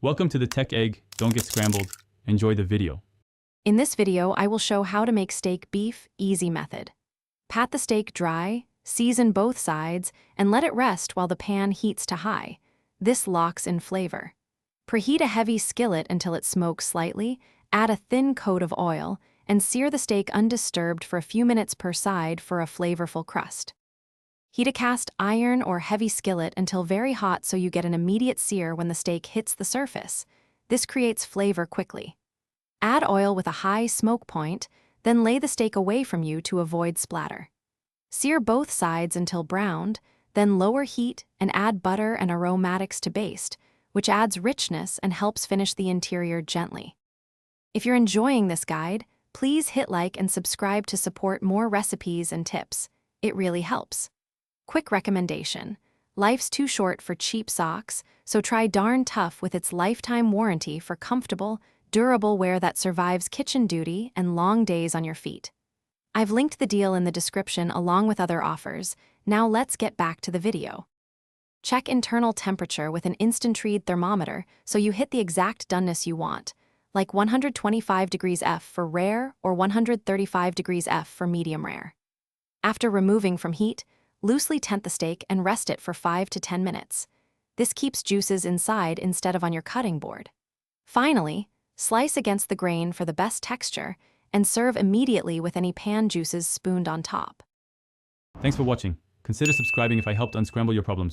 Welcome to the Tech Egg. Don't get scrambled. Enjoy the video. In this video, I will show how to make steak beef easy method. Pat the steak dry, season both sides, and let it rest while the pan heats to high. This locks in flavor. Preheat a heavy skillet until it smokes slightly, add a thin coat of oil, and sear the steak undisturbed for a few minutes per side for a flavorful crust. Heat a cast iron or heavy skillet until very hot so you get an immediate sear when the steak hits the surface. This creates flavor quickly. Add oil with a high smoke point, then lay the steak away from you to avoid splatter. Sear both sides until browned, then lower heat and add butter and aromatics to baste, which adds richness and helps finish the interior gently. If you're enjoying this guide, please hit like and subscribe to support more recipes and tips. It really helps. Quick recommendation. Life's too short for cheap socks, so try Darn Tough with its lifetime warranty for comfortable, durable wear that survives kitchen duty and long days on your feet. I've linked the deal in the description along with other offers. Now let's get back to the video. Check internal temperature with an instant read thermometer so you hit the exact doneness you want, like 125 degrees F for rare or 135 degrees F for medium rare. After removing from heat, loosely tent the steak and rest it for 5 to 10 minutes. This keeps juices inside instead of on your cutting board. Finally, slice against the grain for the best texture and serve immediately with any pan juices spooned on top. Thanks for watching. Consider subscribing if I helped unscramble your problems.